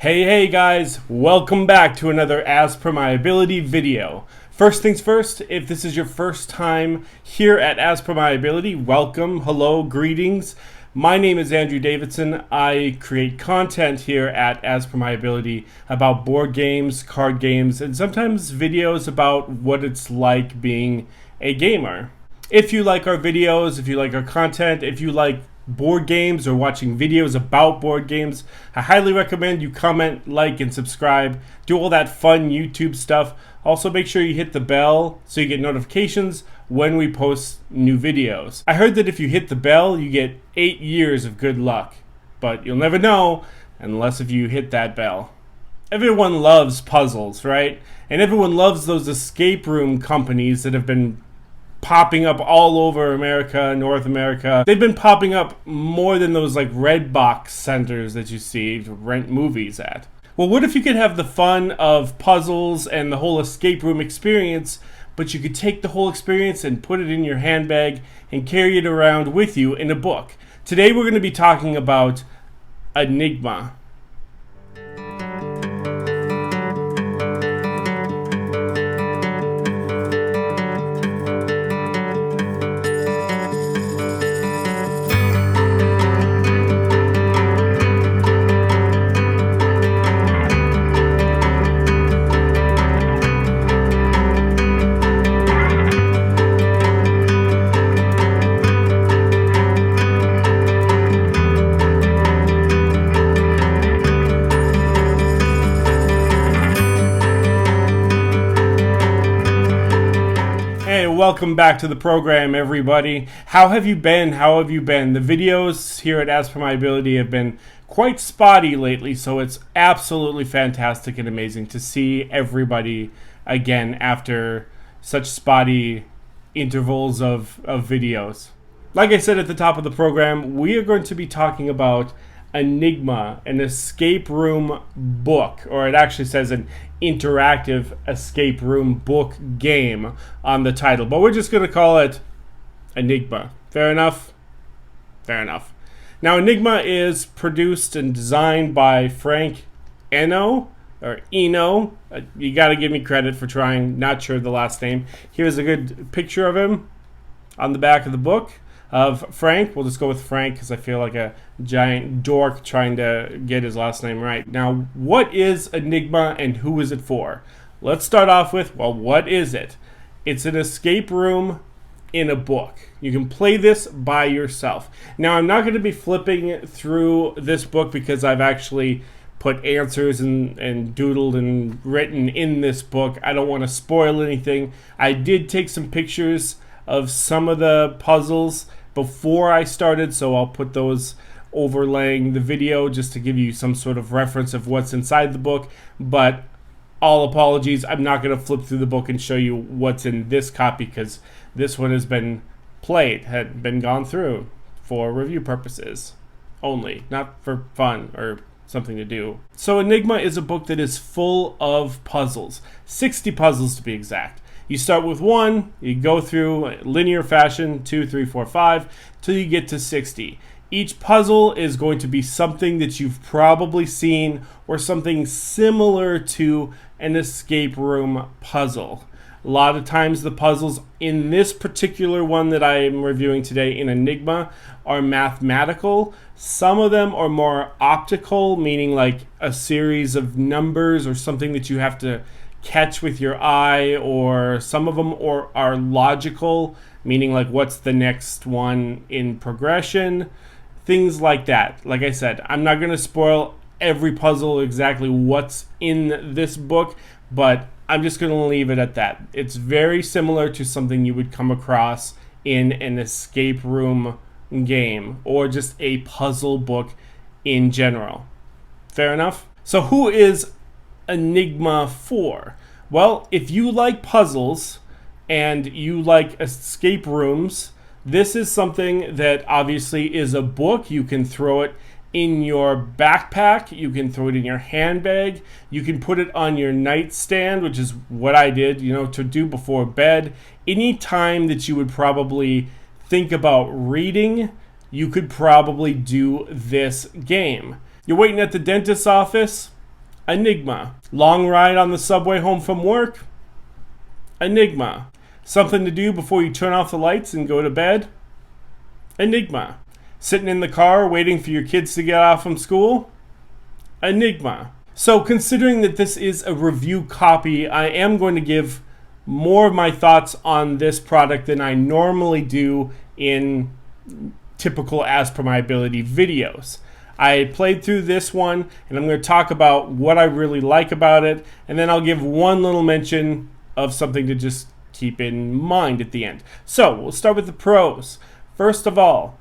Hey guys, welcome back to another As Per My Ability video. First things first, if this is your first time here at As Per My Ability, welcome, hello, greetings. My name is Andrew Davidson. I create content here at As Per My Ability about board games, card games, and sometimes videos about what it's like being a gamer. If you like our videos, if you like our content, if you like board games or watching videos about board games, I highly recommend you comment, like, and subscribe. Do all that fun YouTube stuff. Also, make sure you hit the bell so you get notifications when we post new videos. I heard that if you hit the bell, you get 8 years of good luck. But you'll never know unless if you hit that bell. Everyone loves puzzles, right? And everyone loves those escape room companies that have been popping up all over America, North America. They've been popping up more than those like red box centers that you see to rent movies at. Well, what if you could have the fun of puzzles and the whole escape room experience, but you could take the whole experience and put it in your handbag and carry it around with you in a book? Today we're going to be talking about Enigma. Welcome back to the program, everybody. How have you been? The videos here at As Per My Ability have been quite spotty lately, so it's absolutely fantastic and amazing to see everybody again after such spotty intervals of videos. Like I said at the top of the program, we are going to be talking about Enigma, an escape room book, or it actually says an interactive escape room book game on the title, but we're just going to call it Enigma. Fair enough? Fair enough. Now, Enigma is produced and designed by Frank Eno, or Eno. You got to give me credit for trying, not sure the last name. Here's a good picture of him on the back of the book. Of Frank. We'll just go with Frank because I feel like a giant dork trying to get his last name right. Now, what is Enigma and who is it for? Let's start off with, well, what is it? It's an escape room in a book. You can play this by yourself. Now, I'm not going to be flipping through this book because I've actually put answers and doodled and written in this book. I don't want to spoil anything. I did take some pictures of some of the puzzles before I started, so I'll put those overlaying the video just to give you some sort of reference of what's inside the book. But all apologies, I'm not going to flip through the book and show you what's in this copy because this one has been played, had been gone through for review purposes only, not for fun or something to do. So Enigma is a book that is full of puzzles, 60 puzzles to be exact. You start with 1, you go through linear fashion, 2, 3, 4, 5, till you get to 60. Each puzzle is going to be something that you've probably seen or something similar to an escape room puzzle. A lot of times the puzzles in this particular one that I am reviewing today in Enigma are mathematical. Some of them are more optical, meaning like a series of numbers or something that you have to catch with your eye, or some of them are logical, meaning like what's the next one in progression, things like that. Like I said, I'm not going to spoil every puzzle exactly what's in this book, but I'm just going to leave it at that. It's very similar to something you would come across in an escape room game or just a puzzle book in general. Fair enough? So who is Enigma for? Well, if you like puzzles and you like escape rooms, this is something that obviously is a book. You can throw it in your backpack, you can throw it in your handbag, you can put it on your nightstand, which is what I did, to do before bed. Any time that you would probably think about reading, you could probably do this game. You're waiting at the dentist's office, Enigma. Long ride on the subway home from work? Enigma. Something to do before you turn off the lights and go to bed? Enigma. Sitting in the car waiting for your kids to get off from school? Enigma. So considering that this is a review copy, I am going to give more of my thoughts on this product than I normally do in typical As Per My Ability videos. I played through this one, and I'm going to talk about what I really like about it, and then I'll give one little mention of something to just keep in mind at the end. So we'll start with the pros. First of all,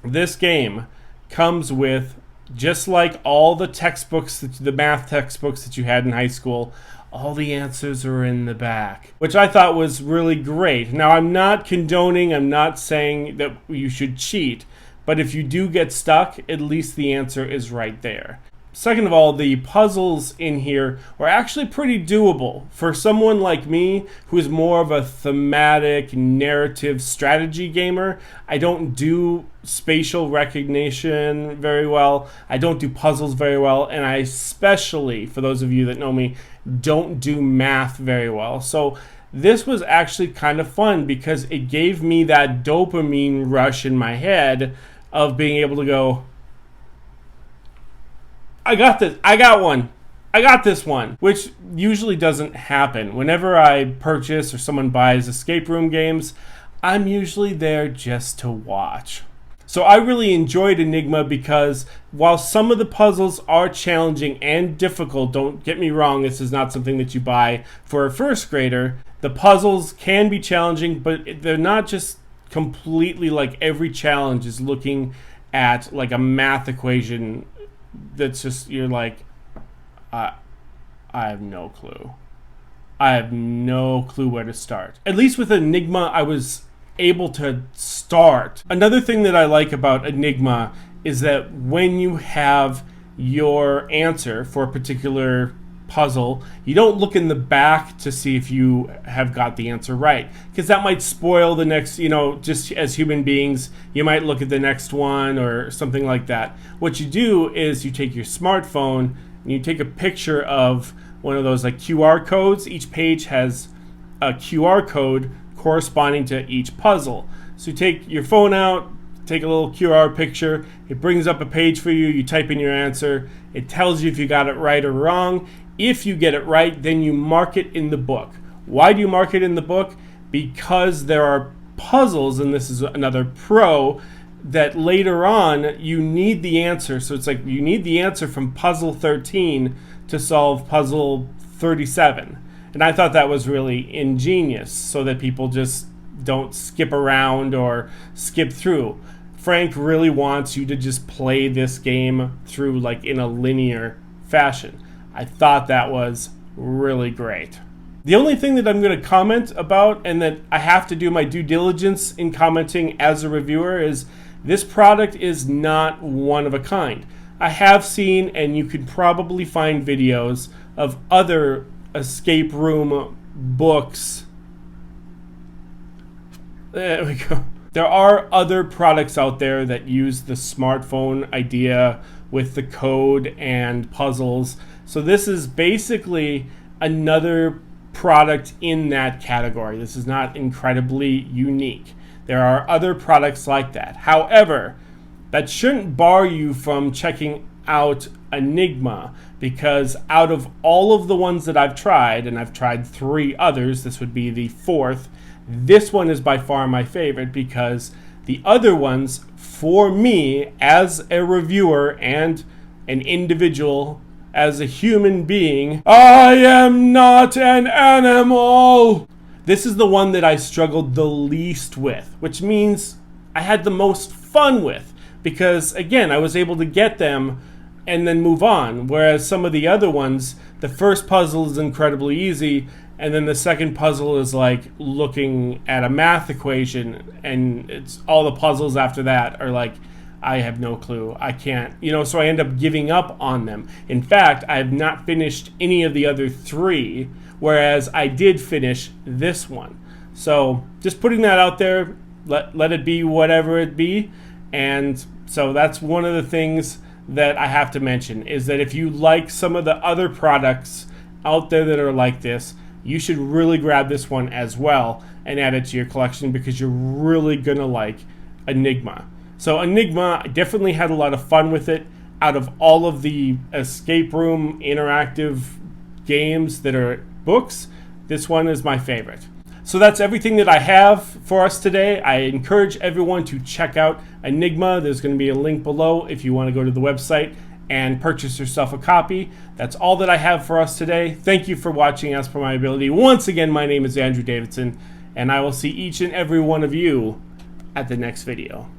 this game comes with, just like all the textbooks, the math textbooks that you had in high school, all the answers are in the back, which I thought was really great. Now, I'm not condoning, I'm not saying that you should cheat, but if you do get stuck, at least the answer is right there. Second of all, the puzzles in here are actually pretty doable. For someone like me, who is more of a thematic, narrative strategy gamer, I don't do spatial recognition very well. I don't do puzzles very well. And I especially, for those of you that know me, don't do math very well. So this was actually kind of fun because it gave me that dopamine rush in my head of being able to go, I got this. I got one. I got this one, which usually doesn't happen. Whenever I purchase or someone buys escape room games, I'm usually there just to watch. So I really enjoyed Enigma because while some of the puzzles are challenging and difficult, don't get me wrong, this is not something that you buy for a first grader. The puzzles can be challenging, but they're not just completely like every challenge is looking at like a math equation that's just, you're like, I have no clue. I have no clue where to start. At least with Enigma, I was able to start. Another thing that I like about Enigma is that when you have your answer for a particular puzzle, you don't look in the back to see if you have got the answer right, because that might spoil the next, just as human beings, you might look at the next one or something like that. What you do is you take your smartphone and you take a picture of one of those like QR codes. Each page has a QR code corresponding to each puzzle. So you take your phone out, take a little QR picture, it brings up a page for you, you type in your answer, it tells you if you got it right or wrong. If you get it right, then you mark it in the book. Why do you mark it in the book? Because there are puzzles, and this is another pro, that later on you need the answer. So it's like you need the answer from puzzle 13 to solve puzzle 37. And I thought that was really ingenious so that people just don't skip around or skip through. Frank really wants you to just play this game through like in a linear fashion. I thought that was really great. The only thing that I'm going to comment about, and that I have to do my due diligence in commenting as a reviewer, is this product is not one of a kind. I have seen, and you could probably find videos of other escape room books. There we go. There are other products out there that use the smartphone idea with the code and puzzles. So this is basically another product in that category. This is not incredibly unique. There are other products like that. However, that shouldn't bar you from checking out Enigma, because out of all of the ones that I've tried, and I've tried 3 others, this would be the 4th, this one is by far my favorite because the other ones, for me, as a reviewer and an individual, as a human being, I am not an animal. This is the one that I struggled the least with, which means I had the most fun with, because again, I was able to get them and then move on. Whereas some of the other ones, the first puzzle is incredibly easy, and then the second puzzle is like looking at a math equation, and it's all the puzzles after that are like, I have no clue. I can't, so I end up giving up on them. In fact, I have not finished any of the other 3, whereas I did finish this one. So just putting that out there, let it be whatever it be. And so that's one of the things that I have to mention is that if you like some of the other products out there that are like this, you should really grab this one as well and add it to your collection, because you're really gonna like Enigma. So Enigma, I definitely had a lot of fun with it. Out of all of the escape room interactive games that are books, this one is my favorite. So that's everything that I have for us today. I encourage everyone to check out Enigma. There's going to be a link below if you want to go to the website and purchase yourself a copy. That's all that I have for us today. Thank you for watching As Per My Ability. Once again, my name is Andrew Davidson, and I will see each and every one of you at the next video.